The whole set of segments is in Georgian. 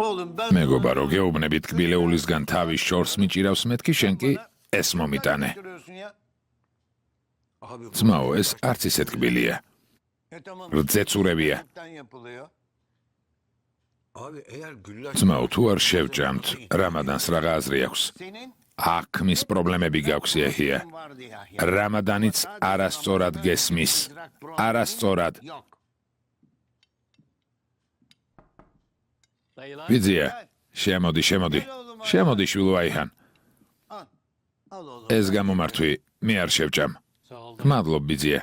მეგობარო, გეუბნებით კბილეულისგან თავის შორს მიჭირავს მეთქი, შენ კი ეს მომიტანე. ძმაო, ეს არც ისეთ კბილია. რძეცურებია. ძმაო, თუ არ შევჭამთ, რამადანს რაღა აზრი აქვს. აქმის პრობლემები გაქვს იაჰია. რამადანიც არასწორად გესმის. არასწორად. ბიძია, შემოდი. შემოდი, შვილო აიჰან. ეს გამომართვი, მე არ შევჭამ. გმადლობ, ბიძია.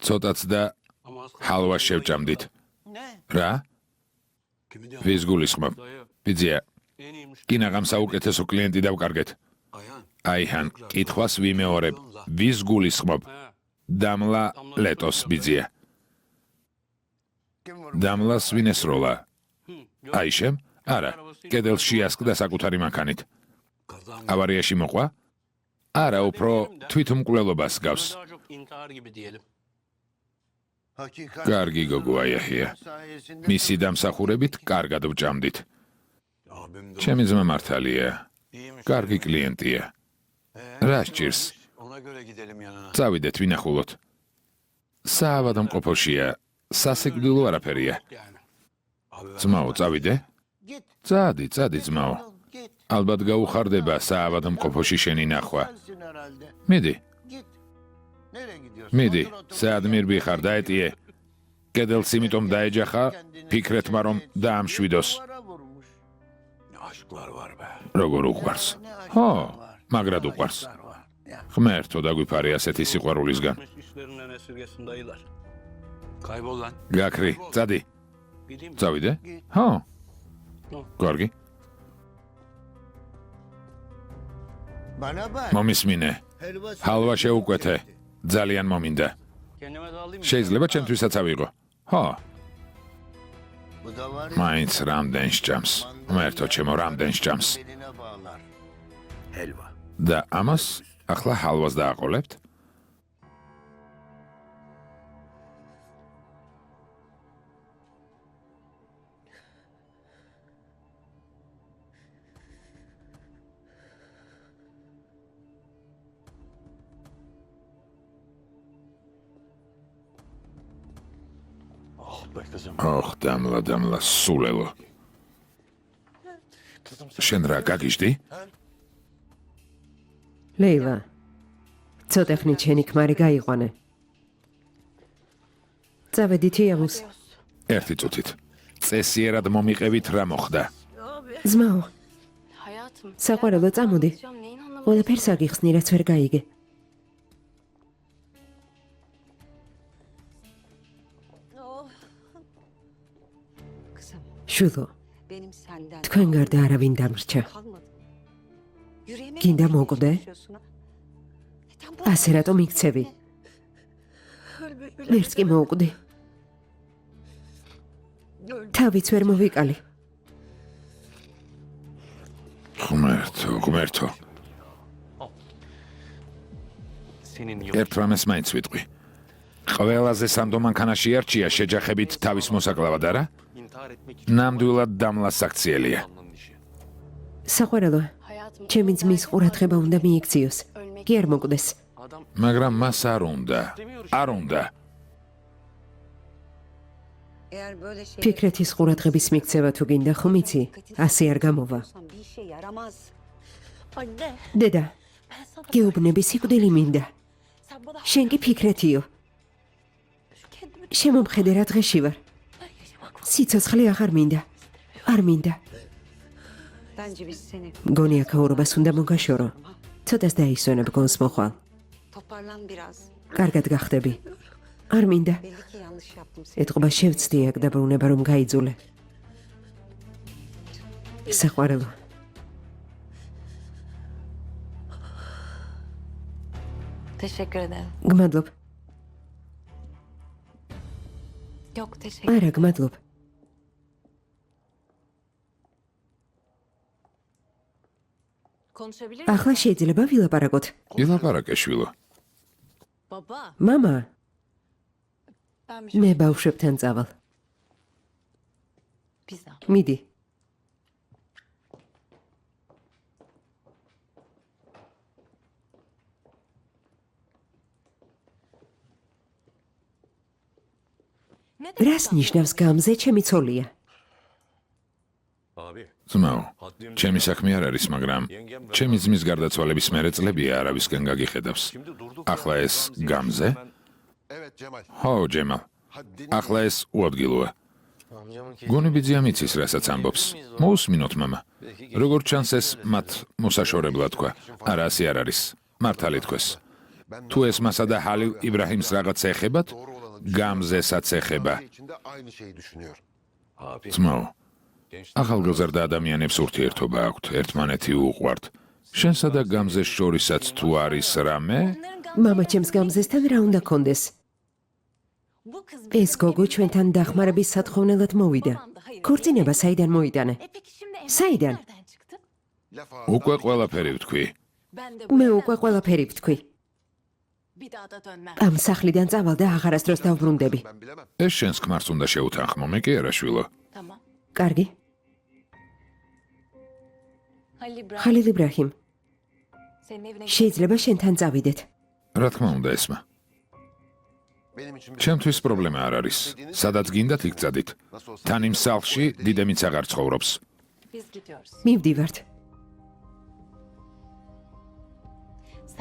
ცოტაც და ჰალვას შევჭამდით. რა? ვის გულისხმობ? ბიძია, კინაღამ საუკეთესო კლიენტი დავკარგეთ. აიჰან, კითხვას ვიმეორებ. ვის გულისხმობ? დამლა ლეტოს, ბიძია. დამლას ვინ ესროლა? აიშემ? არა, კედელს შეასკდა საკუთარი მანქანით. ავარიაში მოყვა? არა, უფრო თვითმკვლელობას გავს. კარგი გოგო აიაჰია. მისი დამსახურებით კარგად ვჭამდით. ჩემი ძმა მართალია. კარგი კლიენტია. რა სჭირს? წავიდეთ, ვინახულოთ. საავადმყოფოშია. სასიკვდილო არაფერია. ძმაო, წავიდე? წადი, ძმაო. ალბათ გაუხარდება საავადმყოფოში შენი ნახვა. მიდი, საადმირბი ხარ, დაეტიე. კედელს იმიტომ დაეჯახა, ფიქრეთმა რომ დაამშვიდოს. როგორ უყვარს? ხო, მაგრად უყვარს. ღმერთო დაგვიფარე ასეთი სიყვარულისგან. გაქრი, წადი. წავიდე? ხო. კარგი. მომისმინე. ჰალვა შეუკვეთე. ძალიან მომინდა. შეიძლება ჩემთვისაც ავიღო? ხო. მაინც რამდენ სჭამს. ღმერთო ჩემო, რამდენ სჭამს. და ამას ახლა ჰალვას დააყოლებთ? ოხ, დამლა, სულელო. შენ რა გაგიჟდი? ლეილა, ცოტა ხნით შენი ქმარი გაიყვანე. წავედით იამუს. ერთი წუთით. წესიერად მომიყევით რა მოხდა. ძმაო, საყვარელო, წამოდი. ყველაფერს აგიხსნი, რაც ვერ გაიგე. შვილო, თქვენ გარდა არავინ დამრჩა. გინდა მოკვდე? ასე რატომ იქცევი? ვერც კი მოუკვდი. თავიც ვერ მოვიკალი. ღმერთო. ერთ რამეს მაინც ვიტყვი. ყველაზე სანდო მანქანაში არჩია შეჯახებით თავის მოსაკლავად, არა? ნამდვილად დამლას საქციელია. საყვარელო, ჩემი ძმის ყურადღება უნდა მიიქციოს. კი არ მოკვდეს. მაგრამ მას არ უნდა. ფიქრეთის ყურადღების მიქცევა თუ გინდა, ხომ იცი? ასე არ გამოვა. დედა, გეუბნები სიკვდილი მინდა. შენ კი ფიქრეთიო. შემომხედე რა დღეში ვარ. სიცოცხლე აღარ მინდა. არ მინდა. მგონი აქაურობას უნდა მოგაშორო. ცოტას დაისვენებ გონს მოხვალ. კარგად გახდები. არ მინდა. ეთყობა შევცდი აქ და ბრუნება რომ გაიძულე. საყვარელო. გმადლობ. არა, გმადლობ. ახლა შეიძლება ვილაპარაკოთ. ვილაპარაკე, შვილო. მამა, მე ბავშვებთან წავალ. მიდი. რას ნიშნავს გამზე ჩემი ცოლია? ძმაო, ჩემი საქმე არ არის, მაგრამ ჩემი ძმის გარდაცვალების მერე წლებია არავისკენ გაგიხედავს. ახლა ეს გამზე? ხო, ჯემალ. ახლა ეს უადგილოა. გონიბიძე ამიცის, რასაც ამბობს. მოусმინოთ, მამა. როგორც ჩანს ეს მათ მოსაშორებლად თქვა. არა, ასე არ არის. მართალი თქვეს. თუ ეს მასა და ჰალილ იბრაჰიმს რაღაც ეხებათ, გამზესაც ეხება. ძმაო, ახალგაზრდა ადამიანებს ურთიერთობა აქვთ, ერთმანეთი უყვართ. შენსა და გამზეს შორისაც თუ არის რამე? მამა ჩემს გამზესთან რა უნდა კონდეს? ეს გოგო ჩვენთან დახმარების სათხოვნელად მოვიდა. ქორწინება საიდან მოიტანა? საიდან? უკვე ყველაფერი ვთქვი. მე უკვე ყველაფერი ვთქვი. ამ სახლიდან წავალ და აღარასდროს დავბრუნდები. ეს შენს ქმარს უნდა შეუთანხმო, მე კი არა, შვილო. კარგი. ხალილ იბრაჰიმ, შეიძლება შენთან წავიდეთ. რა თქმა უნდა, ესმა. ჩემთვის პრობლემა არ არის. სადაც გინდათ იქ წადით. თან იმ სახლში დიდემიც აღარ ცხოვრობს. მივდივართ.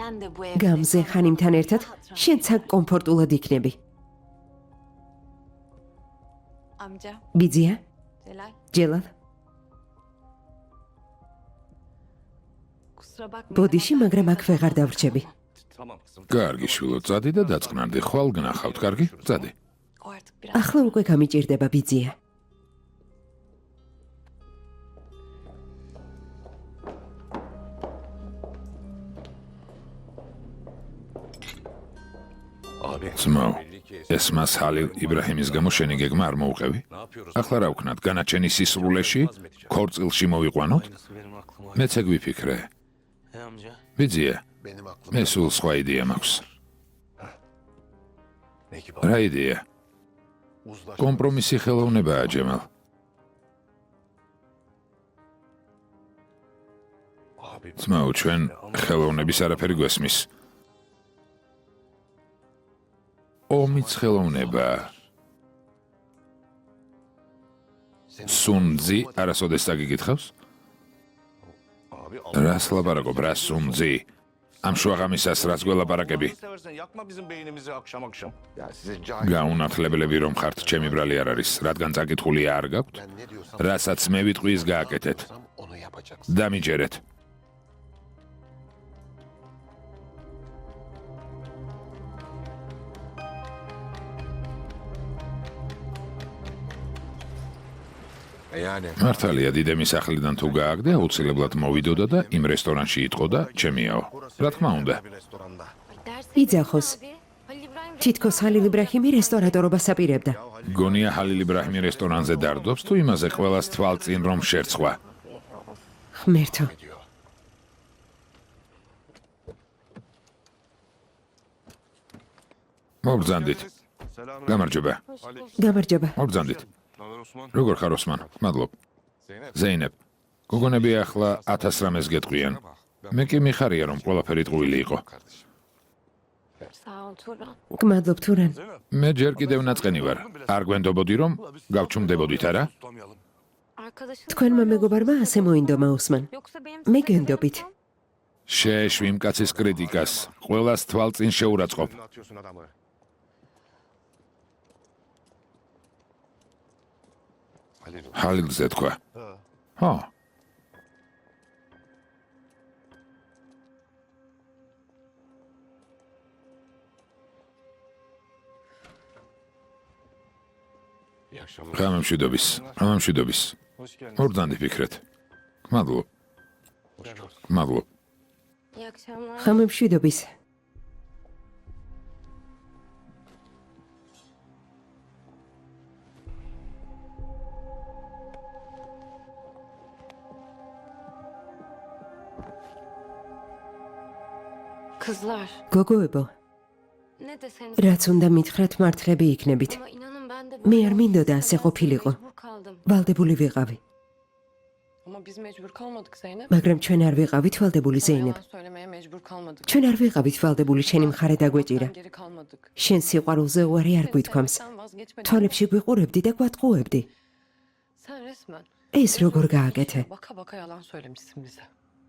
გამზე ხანიმთან ერთად შენც აქ კომფორტულად იქნები. ბიძია? ჯელალ? ბოდიში, მაგრამ აქ ვეღარ დავრჩები. კარგი, შვილო, წადი და დაწყნარდი. ხვალ გნახავთ, კარგი? წადი. ახლა უკვე გამიჭირდება, ბიძია. ძმაო, ეს მას ჰალილ იბრაჰიმის გამო შენი გეგმა არ მოუყევი? ახლა რა ვქნათ, განაჩენი სისრულეში, ქორწილში მოვიყვანოთ? მეც ეგ ვიფიქრე. ბიძია, მე სულ სხვა იდეა მაქვს. რა იდეა? კომპრომისი ხელოვნებაა, ჯემალ. ძმაო, ჩვენ ხელოვნების არაფერი გვესმის. ომიც ხელოვნებაა. სუნძი არასოდეს დაგიკითხავს? რას ლაპარაკობ, რა სუნძი? ამ შუაღამისას რას გველაპარაკები? გაუნათლებლები რომ ხართ, ჩემი ბრალი არ არის, რადგან წაკითხულია არ გაქვთ? რასაც მე ვიტყვი, ის გააკეთეთ. დამიჯერეთ. მართალია, დიდემის სახლიდან თუ გააგდე, აუცილებლად მოვიდოდა და იმ რესტორანში იტყო და ჩემიაო. რა თქმა უნდა. იძახოს. თითქოს ხალილ იბრაჰიმი რესტორატორობას აპირებდა. გონია ხალილ იბრაჰიმი რესტორანზე დარდობს თუ იმაზე ყველას თვალწინ რომ შერცხვა? ღმერთო. მოგზანდით. გამარჯობა. გამარჯობა. მოგზანდით. როგორ ხარ, ოსმან? მადლობ. ზეინებ. გოგონები ახლა 1000 რამეს გეტყვიან. მე კი მიხარია რომ ყველაფერი ტყუილი იყო. გმადლობ, თურან. მე ჯერ კიდევ ნაწყენი ვარ. არ გვენდობოდი რომ გავჩუმდებოდით, არა? თქვენმა მეგობარმა ასე მოინდომა, ოსმან. მე გენდობით. შეეშვი იმ კაცის კრიტიკას. ყველას თვალწინ შეურაცხყოფ. ჰალილზე თქვა. ხო. გამემშვიდობის. მოგზანდი ფიქრეთ. მადლობ. ხამემშვიდობის. გოგოებო, რაც უნდა მითხრათ, მართლები იქნებით. მე არ მინდოდა ასე ყოფილიყო. ვალდებული ვიყავი, Ama biz mecbur kalmadık Zeynep. მაგრამ ჩვენ არ ვიყავით ვალდებული ზეინებ. Yalan söylemeye mecbur kalmadık. ჩვენ არ ვიყავით ვალდებული შენი მხარე დაგვეჭირა. Geri kalmadık. შენ სიყვარულზე უარი არ გვითქვამს. Sen vazgeçmedin. თვალებში გვიყურებდი და გვატყუებდი. Sen resmen ეს როგორ გააკეთე? baka baka yalan söylemişsin bize.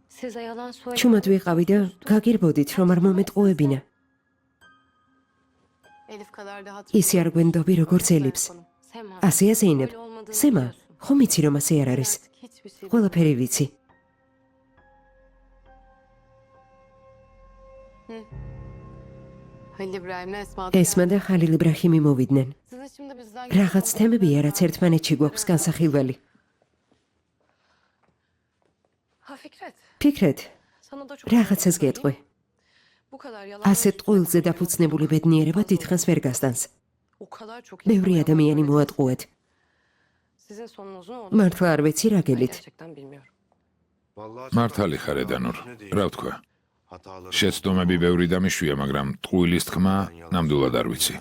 Size yalan söyle. ჩუმად ვიყავი და გაგირბოდით, რომ არ მომეტყუებინა. Elif kadar da ისი არ გვენდობი როგორც ელიფს. Sema. ასეა ზეინებ. Öyle olmadığını სემა, biliyorsun. ხომ იცი რომ ასე არ არის? Artık hiçbir şey ყველაფერი ვიცი. Halil İbrahim'le Esma. ესმა და ხალილ იბრაჰიმი მოვიდნენ. Sizin şimdi bizden რაღაც თემებია, რაც ერთმანეთში გვაქვს განსახილველი. Ha Fikret. ფიქრეთ, Sana da çok რაღაცას გეტყვი. Bu kadar yalan. ასეთ ტყუილზე დაფუძნებული ბედნიერება დიდხანს ვერ გასტანს. O kadar çok ბევრი insana ადამიანი yalan მოატყუეთ. söylediniz. Sizin sonunuz ne oldu? მართლა არ ვიცი რა Ben გელით. gerçekten bilmiyorum. მართალი ხარ ედანურ. რა ვთქვა? შეცდომები ბევრი დამიშვია, მაგრამ ტყუილის თქმა ნამდვილად არ ვიცი.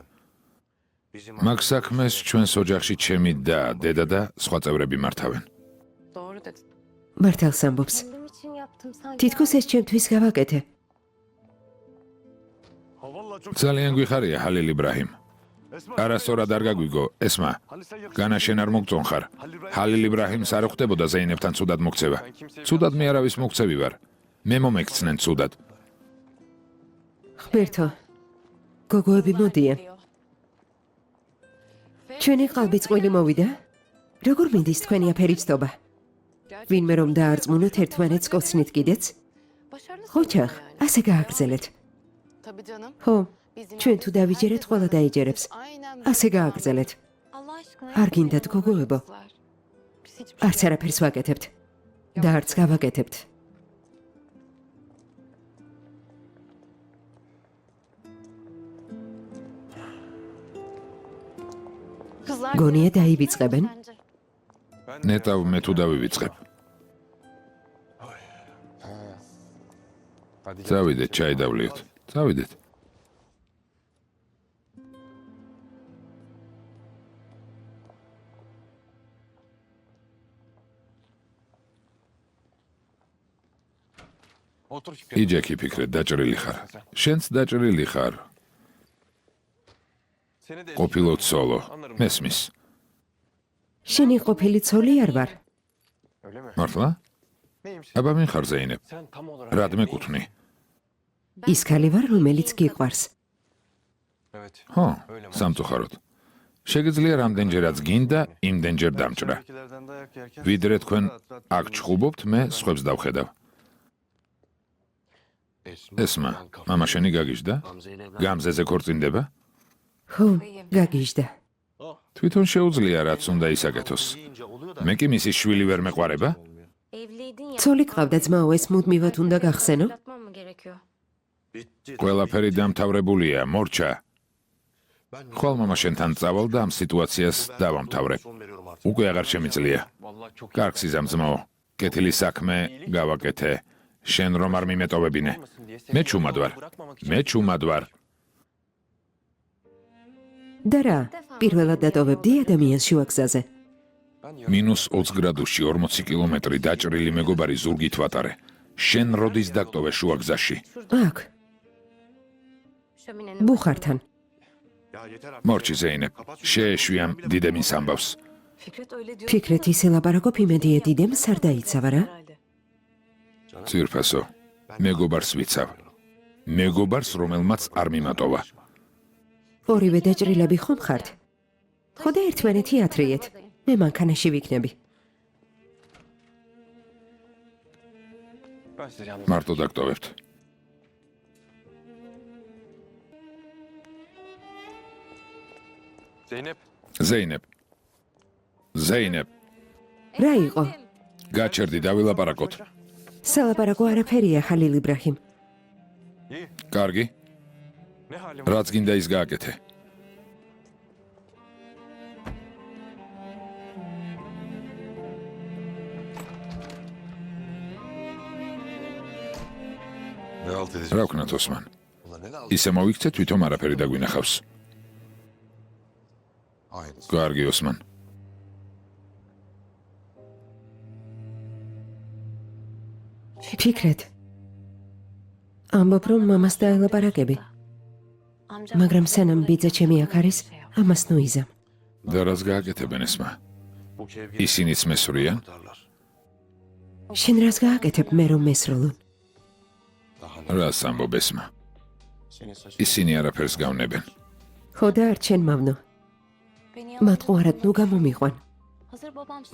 მაგ საქმეს ჩვენს ოჯახში ჩემი და დედა და სხვა წევრები მართავენ. Doğru dedin. მართალს ამბობს. kendim için yaptım sanki. თითქოს ეს ჩემთვის გავაკეთე. ძალიან გვიხარია ჰალილ იბრაჰიმ. არასწორად არ გაგვიგო, ესმა. განა შენ არ მოგწონხარ. ჰალილ იბრაჰიმს არ ხვდებოდა ზეინებთან ცუდად მოქცევა. ცუდად მე არავის მოქცევი ვარ. მე მომექცნენ ცუდად. ღმერთო, გოგოები მოდიან. ჩვენი ყალბი წყვილი მოვიდა? როგორ მინდის თქვენი აფერიცდობა? ვინმე რომ დაარწმუნოთ ერთმანეთს კოცნით კიდეც? Başarılı ხოჩახ, ასე გააგრძელეთ. Tabii canım. ხო, Bizim ჩვენ თუ დავიჯერეთ, ყველა დაიჯერებს. Aynen. ასე გააგრძელეთ. Allah aşkına. არ გინდათ გოგოებო, Biz hiçbir არც არაფერს ვაკეთებთ. და არც გავაკეთებთ. Kızlar გონია დაივიწყებენ? bence. ნეტავ მე თუ დავივიწყებ. წავიდეთ, ჩაი დავლიოთ. წავიდეთ. იჯექი ფიქრეთ, დაჭრილი ხარ. შენც დაჭრილი ხარ. ყოფილოთ სოლო. მესმის. შენი ყოფილი ცოლი არ ვარ. მართლა? აბა მინ ხარ ზეინებ. რად მეკუთვნი? ის ქალი ვარ, რომელიც გიყვარს. ხო, სამწუხაროდ. შეგიძლია რამდენჯერაც გინდა, იმდენჯერ დამჭრა. ვიდრე თქვენ აქ ჩხუბობთ, მე სხვებს დავხედავ. ესმა, მამა შენი გაგიჟდა? გამზეზე ქორწინდება? ხო, გაგიჟდა. თვითონ შეუძლია რაც უნდა ისაკეთოს. მე კი მისი შვილი ვერ მეყვარება? Evliydin ya. ცოლი ყავდა ძმაო, ეს მუდმივად უნდა გახსენო? Bırakmam mı gerekiyor? ყველაფერი დამთავრებულია, მორჩა. ხვალ მამა შენთან წავალ და ამ სიტუაციას დავამთავრებ. უკვე აღარ შემიძლია. კარგს იზამძმაო. კეთილი საქმე გავაკეთე. შენ რომ არ მიმეტოვებინე. მე ჩუმად ვარ. მე ჩუმად ვარ. და რა, პირველად დატოვებდი ადამიანს შუაგზაზე. -20 გრადუსში 40 კილომეტრი დაჭრილი მეგობარი ზურგით ვატარე. შენ როდის დაგტოვე შუაგზაში? აქ, Şöminenin ბუხართან. მორჩი ზეინებ. შეეშვი ამ დიდემის ამბავს. Fikret öyle diyor. ფიქრეთ ისე ლაპარაკობ იმედია დიდემს არ დაიცავა რა? Herhalde. ძირფასო. მეგობარს ვიცავ. მეგობარს რომელმაც არ მიმატოვა. ორივე დაჭრილები ხომ ხართ? ხო და ერთმანეთი ათრიეთ. მე მანქანაში ვიქნები. მარტო დაგტოვებთ. ზეინებ. ზეინებ. რა იყო? გაჩერდი დავილაპარაკოთ. სალაპარაკო არაფერია, ხალილ იბრაჰიმ. კარგი. რაც გინდა ის გააკეთე. რა ვქნათ ოსმან? ისე მოვიქცე თვითონ არაფერი დაგვინახავს. კარგი ოსმან. ფიქრეთ. ამბობ, რომ მამას დაელაპარაკები, მაგრამ სანამ ბიძა ჩემი აქ არის, ამას ნუიზამ. და რას გააკეთებენ ესმა? ისინიც მესვრიან? შენ რას გააკეთებ მე რომ მესროლონ? რას ამბობ ესმა? ისინი არაფერს გავნებენ. ხო და არჩენ მავნო. მატყუარად ნუ გამომიყვან.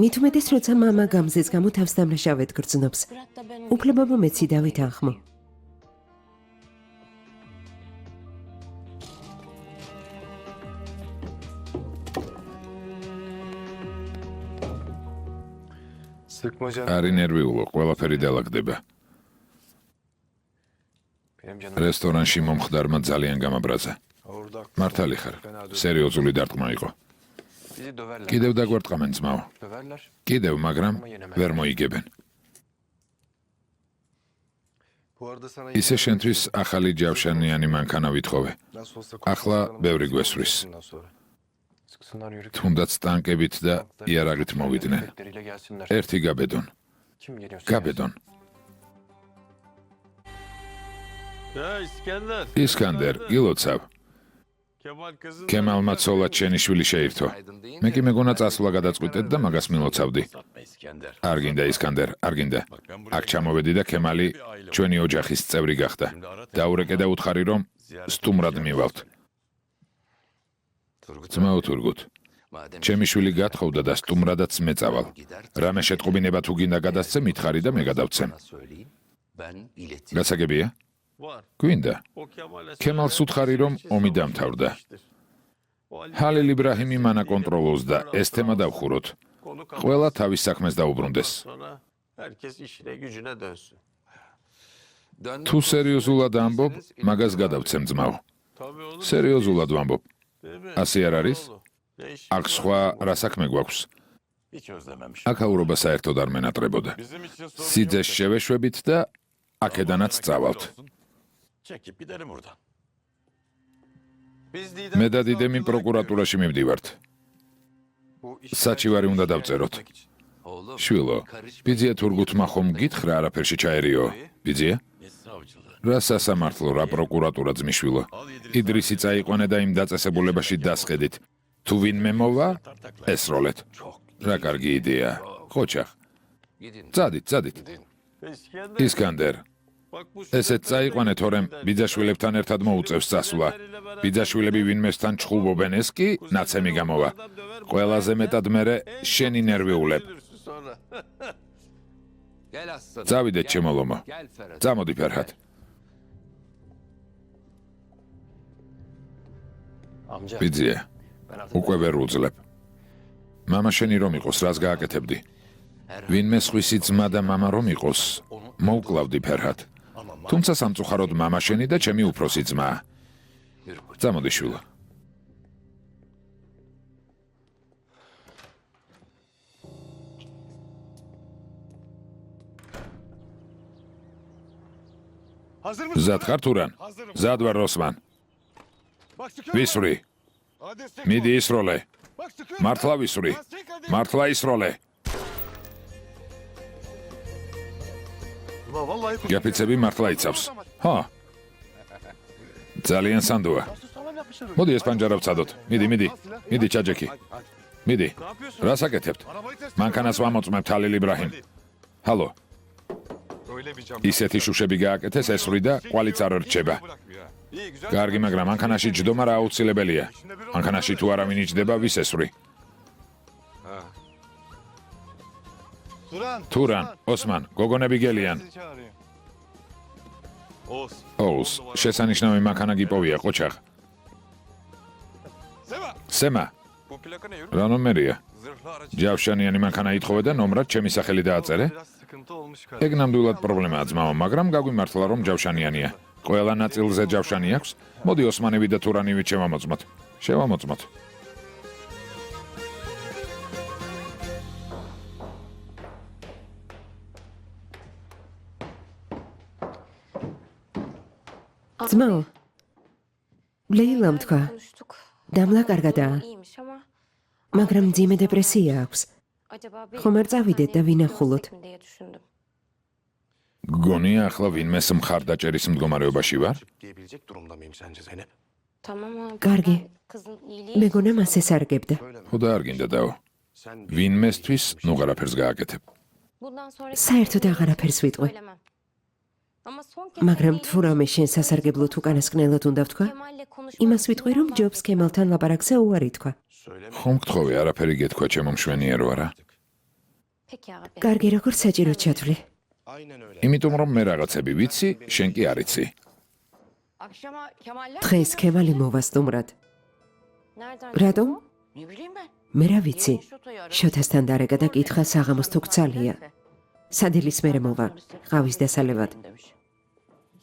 მით უმეტეს როცა მამა გამზეს გამო თავს დამნაშავედ გრძნობს. უფლება მომეცი დავით ახმო. არი ნერვიულო, ყველაფერი დალაგდება. რესტორანში მომხდარმა ძალიან გამაბრაზა. მართალი ხარ, სერიოზული დარტყმა იყო. კიდევ დაგვარტყამენ ძმაო. კიდევ, მაგრამ ვერ მოიგებენ. ისე შენთვის ახალი ჯავშანიანი მანქანა ვითხოვე. ახლა ბევრი გვესვრის. თუნდაც ტანკებით და იარაღით მოვიდნენ. ერთი გაბედონ. გაბედონ. ისკანდერ, გილოცავ. ქემალმა ცოლად შენი შვილი შეირთო. მე კი მეგონა წასვლა გადაწყვიტეთ და მაგას მილოცავდი. არ გინდა ისკანდერ, არ გინდა. აქ ჩამოვედი და ქემალი ჩვენი ოჯახის წევრი გახდა. დაურეკე და უთხარი რომ სტუმრად მივალთ. ძმაო თურგუთ, ჩემი შვილი გათხოვდა და სტუმრადაც მეწავალ. რამე შეტყობინება თუ გინდა გადასცე, მითხარი და მე გადავცემ. გასაგებია? გვინდა. ქემალს უთხარი რომ ომი დამთავრდა. ჰალილ იბრაჰიმი მანა კონტროლოს და ეს თემა დავხუროთ. ყველა თავის საქმეს დაუბრუნდეს. თუ სერიოზულად ამბობ, მაგას გადავცემ ძმაო. სერიოზულად ვამბობ. ასე არ არის? აქ სხვა რა საქმე გვაქვს? აქაურობა საერთოდ არ მენატრებოდა. სიძეს შევეშვებით და აქედანაც წავალთ. მე და დიდემი პროკურატურაში მივდივართ. საჩივარი უნდა დავწეროთ. შვილო, ბიძია თურგუთმა ხომ გითხრა არაფერში ჩაერიო? ბიძია? რა სასამართლო, რა პროკურატურა ძმისშვილო. იდრისი წაიყვანე და იმ დაწესებულებაში დასყედით. თუ ვინმე მოვა, ესროლეთ. რა კარგი იდეა. ხოჩახ. წადით. ისკანდერ. ესეც წაიყვანე, თორემ ბიძაშვილებთან ერთად მოუწევს წასვლა. ბიძაშვილები ვინმესთან ჩხუბობენ, ეს კი ნაცემი გამოვა. ყველაზე მეტად მერე შენი ნერვიულებ. წავიდეთ ჩემო ლომო. წამოდი ფერჰად. ბიძია, უკვე ვერ უძლებ. მამა შენი რომ იყოს, რას გააკეთებდი? ვინმე სხვისი ძმა და მამა რომ იყოს, მოვკლავდი ფერჰად. თუმცა სამწუხაროდ მამა შენი და ჩემი უფროსი ძმა. წამოდი შვილო. მზად ხარ თურან? მზად ვარ როსმან. ვისვრი. მიდი ისროლე. მართლა ვისვრი. მართლა ისროლე. გაფიცები მართლა იცავს. ჰა. ძალიან სანდოა. მოდი ეს პანჯარა ვცადოთ. მიდი ჩაჯექი. მიდი. რას აკეთებთ? მანქანას ვამოწმებთ ჰალილ იბრაჰიმ. ჰალო. ისეთი შუშები გააკეთეს ესვრი და კვალიც არ რჩება. კარგი, მაგრამ მანქანაში ჯდომა რა აუცილებელია. მანქანაში თუ არავინ იჯდება, ვის ესვრი? თურან, ოსმან, გოგონები გელიან. ოუს, შესანიშნავი მანქანა გიპოვია, ყოჩახ. სემა. რა ნომერია? ჯავშანიანი მანქანა ითხოვე და ნომრად ჩემი სახელი დააწერე? ეგ ნამდვილად პრობლემაა ძმაო, მაგრამ გაგვიმართლა რომ ჯავშანიანია. ყველა ნაწილზე ჯავშანი აქვს. მოდი ოსმანები და თურანივი შევამოწმოთ. ძმაო, ლეილამ თქვა, დამლა კარგადაა, მაგრამ მძიმე დეპრესია აქვს. ხომ არ წავიდეთ და ვინახულოთ? გონია ახლა ვინმეს მხარდაჭერის მდგომარეობაში ვარ? diyebilecek durumda mıyım sence Zeynep? Tamam abi. Კარგი. ben Kızın iyiliği მეგონა მას ესარგებდა. ხო და არ გინდა დაო. Sen ვინმესთვის ნუ არაფერს გააკეთებ. bundan sonra საერთოდ აღარაფერს ვიტყვი. söylemem. Ama son kez მაგრამ senin თუ რამე შენ სასარგებლოდ უკანასკნელად უნდა ვთქვა, Kemal'le konuşmak იმას ვიტყვი, რომ istiyorum. ჯობს ქემალთან ლაპარაკზე უარი თქვა. söyleme. ხომ გთხოვე არაფერი გეთქვა ჩემო მშვენიერო არა? Peki abi. კარგი, როგორც საჭიროდ ჩათვლი. Aynen öyle. იმიტომ რომ მე რაღაცები ვიცი, შენ კი არ იცი. Akşama Kemal'ler დღეს ქემალი მოვა სტუმრად. Nereden? რატომ? ne bileyim ben. მე რა ვიცი. Şotoyu aradım. შოთასთან დარეკა და კითხა საღამოს თუ გცალია. სადილის მერე მოვა, ყავის დასალევად. Demiş.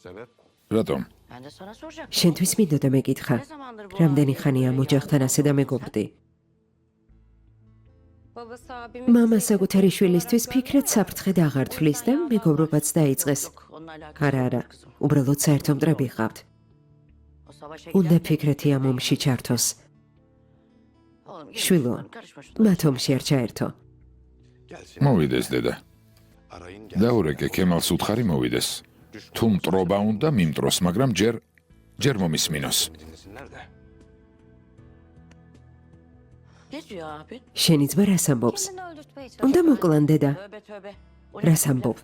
Sebep? რატომ? Ben de sana soracaktım. შენთვის მინდოდა მეკითხა. Ne zamandır bu რამდენი halde ხანია böyle მოჯახთან ასე და მეგობრდი. Babası abimi მამა საკუთარი შვილისთვის ფიქრად საფრთხედ აღარ თვლის და მეგობრობაც დაიწყეს. Yok, onunla alakası არა, yok არა, kızım. უბრალოდ საერთო მტრები ხავთ. O savaşa უნდა giderken- ფიქრეთი ამ ომში ჩართოს. Oğlum, gel შვილო, lütfen, karışma şuna. მათ ომში არ ჩაერთო. Gelsin. მოვიდეს დედა. Arayın დაურეკე ქემალს უთხარი მოვიდეს. თუ მტრობა უნდა მიმტროს, მაგრამ ჯერ მომისმინოს. dinlesinler de. Ne diyor abi? შენი ძმა რას ამბობს? kendini öldürtmeye უნდა çalışıyor. მოკლან დედა. Tövbe tövbe. O ne რას demek ya? ამბობ?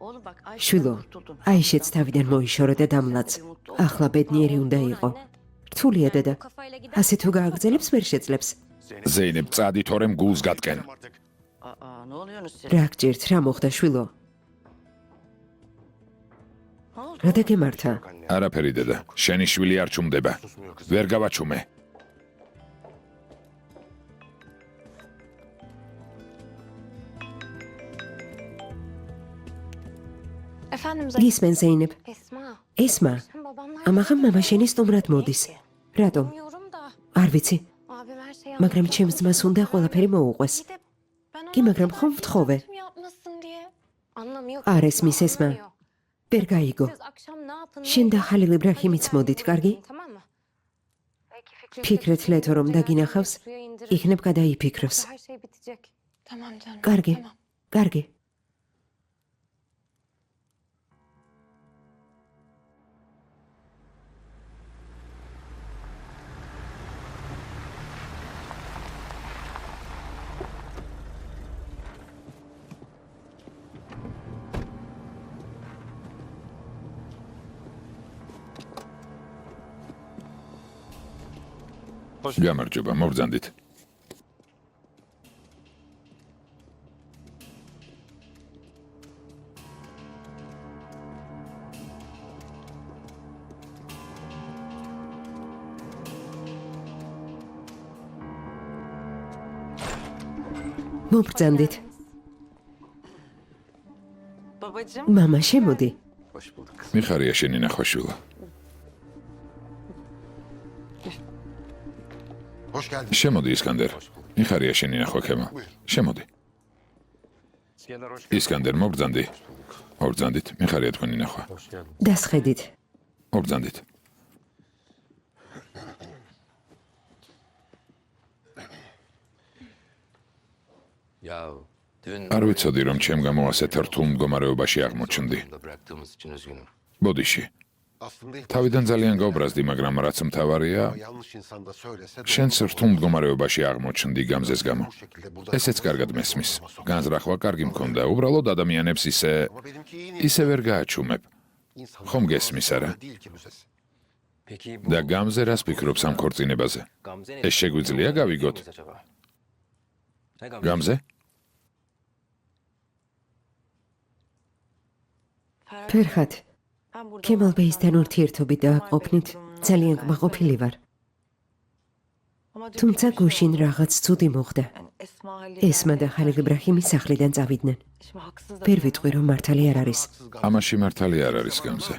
Oğlum bak Ayşe'den შვილო, kurtuldum. აიშეც თავიდან მოიშორე და დამლაც. ახლა ბედნიერი უნდა იყო. რთულია დედა. Bu kafayla gider. ასე თუ გააგრძელებს ვერ შეძლებს. ზეინებ წადი თორემ გულს გატკენ. Artık. Aa, ne oluyorsunuz siz? რა გჭირთ, რა მოხდა შვილო? Ne oldu? რა დაგემართა? Anne. არაფერი დედა. შენი შვილი არ ჩუმდება. Susmuyor kız. ვერ გავაჩუმე. Efendim Zeynep. გისმენ ზეინებ. Esma. ესმა, Sen babamlar ამაღამ მამა შენი სტუმრად მოდის. რატომ? bilmiyorum da. არ ვიცი, Abim her şeyi მაგრამ anlatıyor. ჩემს ძმას უნდა ყველაფერი მოუყვეს. Bir de ben Ki ona მაგრამ kadar ხომ ვთხოვე? yaptım yapmasın diye. Anlamıyor. არ ki, ესმის ესმა. anlamıyor. ვერ გაიგო. Siz akşam ne yapın? შენ და ne ხალილ edin? იბრაჰიმიც Hadi მოდით, ben კარგი? buradayım, tamam mı? Belki ფიქრეთ ლეთო რომ დაგინახავს, suya indirir. იქნებ გადაიფიქროს. Her şey bitecek. Tamam canım. კარგი, Tamam. კარგი. გამარჯობა, მობრძანდით. მობრძანდით. Babacığım. მამა შემოდი. Hoş bulduk kız. მიხარია შენი ნახვა შვილო. Hoş geldin. შემოდი ისკანდერ. მიხარია შენი ნახვა ქემალ. შემოდი. İskender hoş geldin. ისკანდერ მობრძანდი. მობრძანდით, მიხარია თქვენი ნახვა. Hoş geldin. დასხედით. მობრძანდით. Ya dün არ ვიცოდი რომ ჩემ გამო ასეთ რთულ მდგომარეობაში აღმოჩნდი. da bıraktığımız için üzgünüm. ბოდიში. Aslında ilk თავიდან ძალიან გაუბრაზდი, მაგრამ რაც მთავარია, yanlış insan da söylese de შენც რთულ მდგომარეობაში აღმოჩნდი გამზეს გამო. bu şekilde burada ესეც კარგად მესმის. განზრახვა კარგი მქონდა. უბრალოდ ადამიანებს ama benimki iyi niyetli. ისე ვერ გააჩუმებ. İnsanlar ხომ გესმის არა? değil ki müzesi. Peki და გამზე რას ფიქრობს ამ ქორწინებაზე? Gamze ეს შეგვიძლია გავიგოთ? acaba? Ne Gamze? გამზე? ფერხად, Ben burada ქემალ olmaktan ბეისთან ურთიერთობით დააყოფნით, ძალიან კმაყოფილი ვარ. Ama dün თუმცა bir şey გუშინ oldu. რაღაც ცუდი მოხდა. Yani Esma ile ესმა და ხალილ იბრაჰიმი სახლიდან წავიდნენ. Şimdi haksız da ვერ diyemem. ვიტყვი რომ მართალი არ არის. ამაში მართალი არ არის გამზე.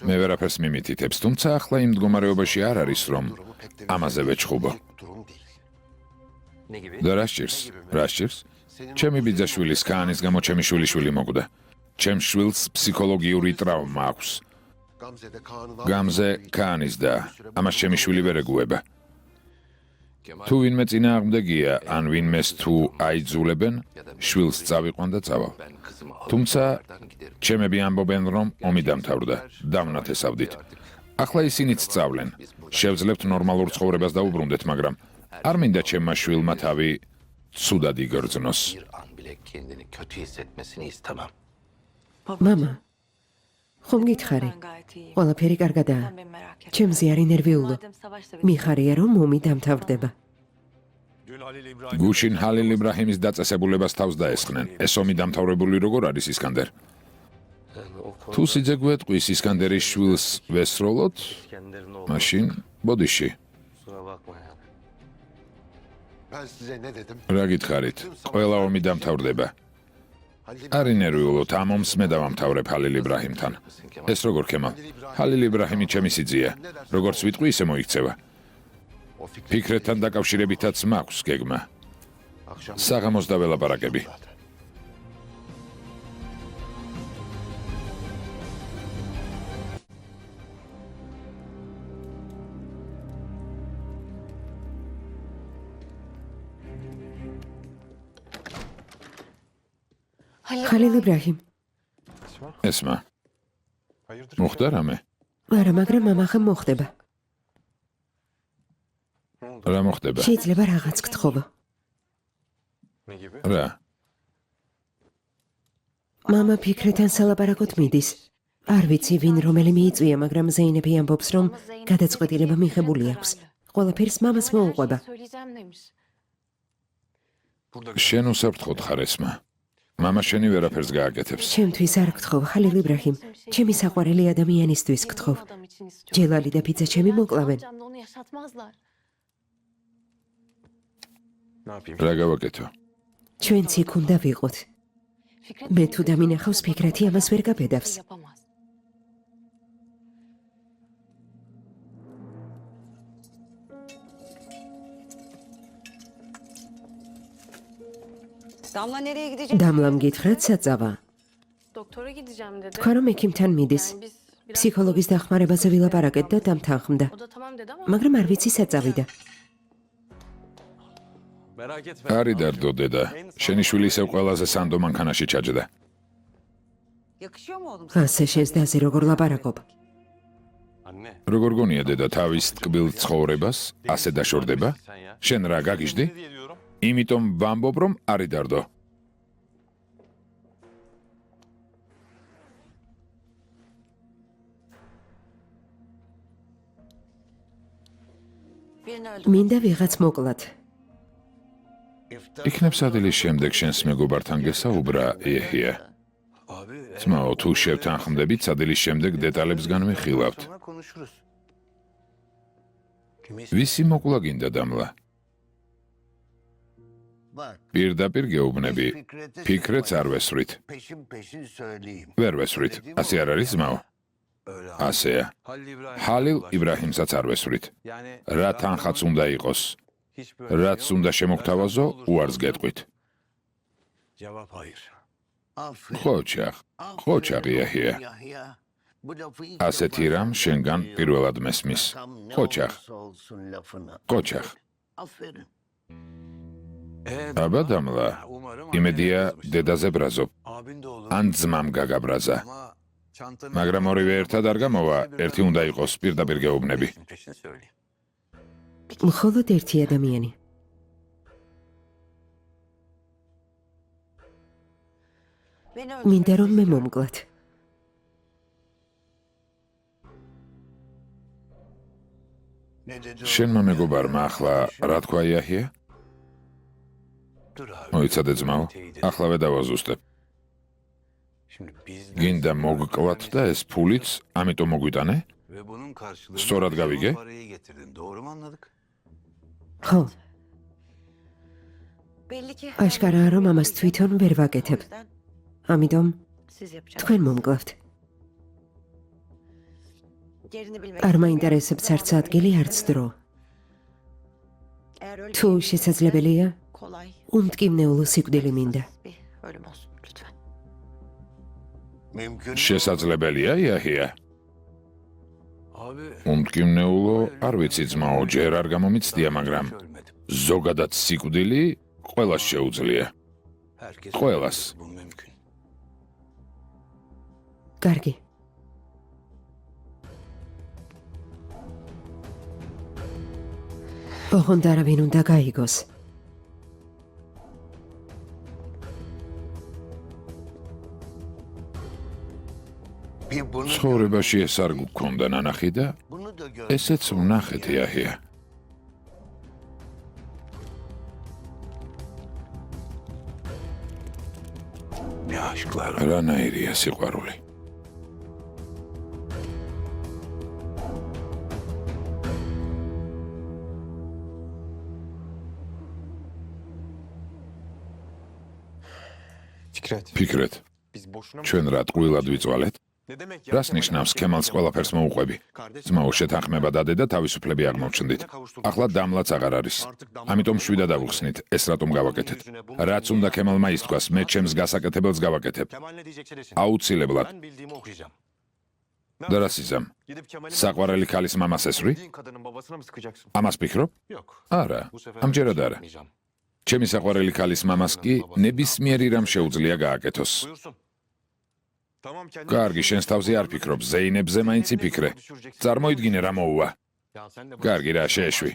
მე ვერაფერს მიმითითებს, თუმცა ახლა იმ მდგომარეობაში არ არის რომ ამაზე ვეჩხუბო. Durum değil. Ne gibi? და რა სჭირს? რა სჭირს? ჩემი ბიძაშვილის ქაანის გამო ჩემი შვილიშვილი მოკვდა. ჩემ შვილს ფსიქოლოგიური ტრავმა აქვს. Gamze'de Kaan'ın გამზე ქაანის და ამას ჩემი შვილი ვერ ეგუება. თუ ვინმე წინააღმდეგია ან ვინმეს თუ აიძულებენ, შვილს წავიყვან და წავალ. Ben kızımı თუმცა alırım. Giderim. ჩემები ამბობენ, რომ ომი დამთავრდა, დავნათესავდით. ახლა ისინიც სწავლენ. შევძლებთ ნორმალურ ცხოვრებას დაუბრუნდეთ, მაგრამ არ მინდა ჩემმა შვილმა თავი ცუდად იგრძნოს. Bir an bile kendini kötü hissetmesini istemem. მამა, ხომ გითხარი? Ben gayet iyiyim. ყველაფერი კარგადაა. Sen beni merak etme. ჩემზე არი ნერვიულო. Madem savaşta მიხარია რომ ომი დამთავრდება. გუშინ ჰალილ იბრაჰიმის დაწესებულებას თავს დაესხნენ. ეს ომი დამთავრებული როგორ არის ისკანდერ? Yani o თუ konuda სიძე გვეტყვის ისკანდერის შვილს ვესროლოთ, İskender'in oğlu. მაშინ ბოდიში. Kusura bakma yani. Ben size ne dedim? რა გითხარით? ყველა ომი დამთავრდება. Halil არ ინერვიულოთ, ამ ომს მე დავამთავრებ ჰალილ იბრაჰიმთან. ეს როგორ ქემალ? ჰალილ იბრაჰიმი ჩემი სიძია. როგორც ვიტყვი, ისე მოიქცევა. o fikri ფიქრეთთან დაკავშირებითაც მაქვს გეგმა. akşam საღამოს დაველაპარაკები. zaten. ხალილ იბრაჰიმ, ესმა. მოხდა რამე? არა, მაგრამ ამახა მოხდება. რა მოხდება? შეიძლება რაღაც გთხოვო. Ne gibi? რა? მამა ფიქრეთან სალაპარაკოთ მიდის. არ ვიცი ვინ რომელი მიიწვია, მაგრამ ზეინები ამბობს, რომ გადაწყვეტილება მიღებული აქვს. ყველაფერს მამას მოუყვება. Söyleyeceğim demiş. შენ უსაფრთხოდ ხარ ესმა. მამა შენი ვერაფერს გააკეთებს. ჩემთვის არ გთხოვ, ხალილ იბრაჰიმ. ჩემი საყვარელი ადამიანისთვის გთხოვ. Adam için istiyorum. ჯელალი და ფიცა ჩემი მოკლავენ. Amcam da onu yaşatmazlar. Ne yapayım? რა გავაკეთო? ჩვენც იქ უნდა ვიყოთ. Fikret მე თუ დამინახავს ფიქრეთი ამას ვერ გაბედავს. yapamaz. Damla nereye gidecek? დამლამ გითხრათ საწავა. Doktora gideceğim dedi. თქვა რომ ექიმთან მიდის. Yani biz biraz... ფსიქოლოგის დახმარებაზე ვილაპარაკეთ და დამთანხმდა. O da tamam dedi ama... მაგრამ არ ვიცი საწავიდა. Merak etme. არი დარდო დედა. შენი შვილი ისევ ყველაზე სანდო მანქანაში ჩაჯდა. Yakışıyor mu oğlum sana? ასე შენს დაზე როგორ ლაპარაკობ? Anne. როგორ გონია დედა თავის ტკბილ ცხოვრებას ასე დაშორდება? Sen ya. შენ რა გაგიჟდი? Ne diye diyorum? იმიტომ ვამბობ რომ არი დარდო. Birini öldür. მინდა ვიღაც მოკლათ. იქნებს ადილის შემდეგ შენს მეგობართან გესაუბრა იეჰია. Abi. ძმაო, თუ შევთანხმდებით, ადილის შემდეგ დეტალებს განვიხილავთ. Sonra konuşuruz. ვისი მოკვლა გინდა დამლა? Bak, პირდაპირ გეუბნები. ფიქრეთს არ ვესვრით. peşin peşin söyleyeyim. ვერ ვესვრით. ასე არ არის ძმაო? Öyle. ასეა. Halil İbrahim. ჰალილ იბრაჰიმსაც არ ვესვრით. Yani რა თანხაც უნდა იყოს? hiç böyle რაც şey უნდა yok. შემოგთავაზო, უარს გეტყვით. Cevap hayır. Aferin. ხოჩახ, ხოჩახ იეჰია. Yahya. Bu lafı ilk ასეთი defa რამ შენგან პირველად mesmis. tam ne ხოჩახ, olursa olsun lafına. ხოჩახ. Aferin. აბა დამლა. Umarım იმედია annene yazmıştır. დედაზე ბრაზობ. Abin de olur. ან ძმამ გაგაბრაზა. Ama çantanı... მაგრამ ორივე ერთად არ გამოვა, ერთი უნდა იყოს პირდაპირ გეუბნები. Peşin söyleyeyim. მხოლოდ ერთი ადამიანი. Beni მინდა რომ მე öldürmek მომკლათ. Ne dedi? შენმა მეგობარმა ახლა რა თქვა იაჰია? Dur abi. მოიცადე ძმაო,ახლავე დავაზუსტებ. Şimdi biz გინდა მოგკლათ და ეს ფულიც, ამიტომ მოგვიტანე? ve bunun karşılığında Storat gavige? parayı getirdin. Doğru mu anladık? ხო, Belli ki... აშკარაა რომ ამას თვითონ ვერ O ვაკეთებ. yüzden ამიტომ siz yapacaksınız. თქვენ მომკლავთ. Yerini bilmek არ istemiyorum. მაინტერესებს არც ადგილი, არც დრო. Eğer öyle თუ bir şey შესაძლებელია, kolay უმტკივნეულო სიკვდილი მინდა. bir ölüm olsun lütfen. Mümkün. შესაძლებელია იაჰია? Abi უმტკივნეულო, არ ვიცი ძმაო, ჯერ არ გამომიცდია, მაგრამ ölmedim. ზოგადად სიკვდილი ყველას შეუძლია. Herkes Qoyulas. bu mümkün. კარგი. ოღონდ არავინ უნდა გაიგოს. Bir bunu, ცხოვრებაში ეს არ გქონდა ნანახი და bunu da gör. ესეც ვნახეთ იაჰია. Ne aşklar. რანაირია სიყვარული. Fikret, ფიქრეთ, biz boşuna mı? ჩვენ რა ტყუილად ვიწვალეთ? Ne demek ya? რას ნიშნავს ქემალს ყველაფერს მოუყვები? ძმაო შეთანხმება დადე და თავისუფლები აღმოჩნდით. ახლა დამლაც აღარ არის. ამიტომ შვიდად ავუხსნით, ეს რატომ გავაკეთეთ? რაც უნდა ქემალმა ითქვას, მე ჩემს გასაკეთებელს გავაკეთებ. Kemal ne diyecekse desin. აუცილებლად. Ben bildiğimi okuyacağım. და რას იზამ? Gidip Kemal'in საყვარელი ქალის მამას ესვრი? bildiğin kadının babasına mı sıkacaksın? ამას ფიქრობ? Yok. არა, Bu sefer ამჯერად არა. yapmayacağım. ჩემი საყვარელი ქალის მამას კი ნებისმიერი რამ შეუძლია გააკეთოს. Buyursun. Tamam kendi. კარგი, შენს თავზე არ ფიქრობ, ზეინებზე მაინც იფიქრე. წარმოიდგინე რა მოუვა. Ya sen de კარგი რა შეეშვი.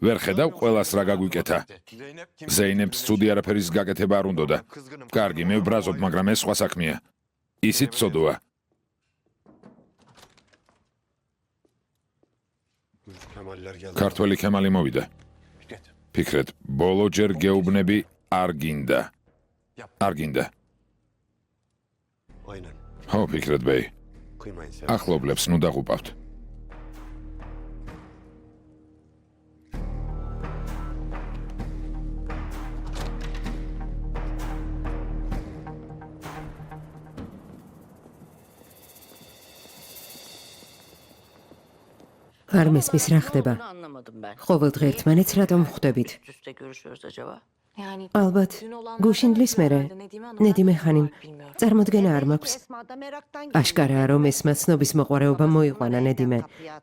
ვერ ხედავ ყველას რა გაგვიკეთა. Zeynep kim? ზეინებს ცუდი არაფერის გაკეთება არ უნდოდა. Kızgınım. კარგი, მე ვბრაზობ, მაგრამ ეს სხვა საქმეა. ისიც ცოდოა. Kemaller geldi. ქართველი ქემალი მოვიდა. Fikret. ფიქრეთ, ბოლოჯერ გეუბნები არ გინდა. არ გინდა. Aynen. ხო, ფიქრეთ ბეი. Kıymayın sen. ახლობლებს ნუ დაღუპავთ. არ მესმის რა ხდება. Bunu anlamadım ben. ყოველდღე ერთმანეთს რატომ ხვდებით? Üst üste görüşüyoruz acaba? Yani ალბათ dün olanlardan გუშინდლის მერე herhalde Nedime Hanım. ნედიმე ხანიმ Bilmiyorum. წარმოდგენა არ მაქვს. აშკარაა რომ ესმა ცნობის მოყვარეობა მოიყვანა ნედიმე.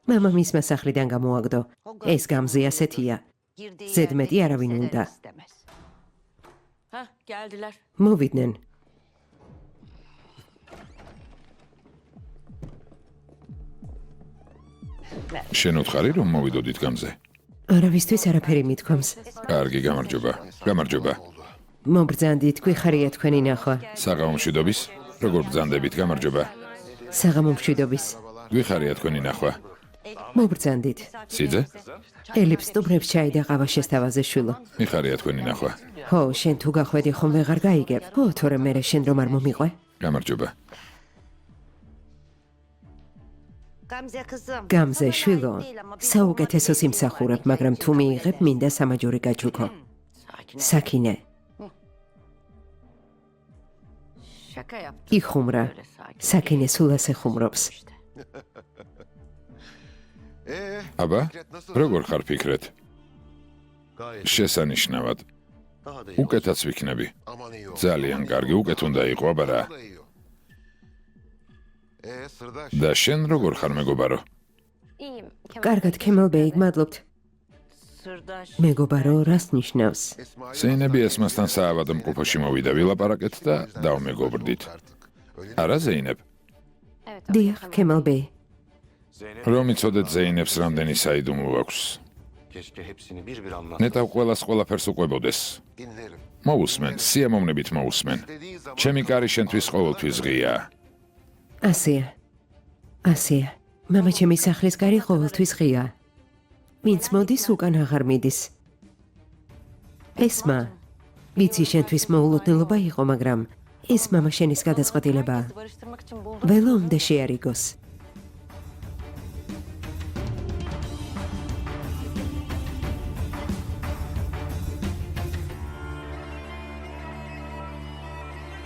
მამა მისმა სახლიდან გამოაგდო. ეს გამზე ასეთია. ზედმეტი არავინ უნდა. Hah geldiler. მოვიდნენ. შენ უთხარი რომ მოვიდოდით გამზე? არავისთვის არაფერი მithქვამს. კარგი, გამარჯობა. გამარჯობა. მობრძანდით, გვიხარია თქვენი ნახვა. საღამომშვიდობის? როგორ ბრძანდებით? გამარჯობა. საღამომშვიდობის. გვიხარია თქვენი ნახვა. მობრძანდით. სიძე? ელიფს სტუბრებს ჩაი და ყავა შესთავაზე შვილო. მიხარია თქვენი ნახვა. ხო, შენ თუ გახვედი ხომ ვეღარ გაიგებ. ხო, თორემ მე შენ რომ არ მომიყვე. გამარჯობა. გამზე შვილო, საუკეთესო სიმსახურებ, მაგრამ თუ მიიღებ, მინდა სამაჯური გაჩუქო. Sakin. საკინე, Şaka yaptım. იხუმრა. Öyle sakin. საკინე სულ ასე ხუმრობს. İşte. აბა, როგორ ხარ ფიქრეთ? Gayet. შესანიშნავად. Daha da iyi. უკეთაც ვიქნები. Aman iyi oldu. ძალიან კარგი, უკეთ უნდა იყო, აბა რა. Daha da iyi oldu. Sırdaş. და შენ როგორ ხარ მეგობარო? İyiyim. Kemal კარგად, ქემალბეი, გმადლობთ. Sırdaş. მეგობარო, რას ნიშნავს? ზეინები ესმასთან საავადმყოფოში მოვიდა ვილაპარაკეთ და დავმეგობრდით. არა ზეინებ? Evet. დიახ, ქემალბეი. Zeynep რომ იცოდეთ ზეინებს რამდენი საიდუმლო აქვს. keşke hepsini bir anlat. ნეტავ ყველას ყველაფერს უყვებოდეს. Dinlerim. მოусმენ, სიამოვნებით მოусმენ. Dediği zaman ჩემი კარი შენთვის ყოველთვის ღია. ასეა. ასეა. მამა ჩემი სახლის კარი ყოველთვის ღია. ვინც მოდის, უკან აღარ მიდის. ესმა, ვიცი შენთვის მოულოდნელობა იყო, მაგრამ ეს მამა შენის გადაწყვეტილებაა. Barıştırmak için buldum. ველო უნდა შეარიგოს.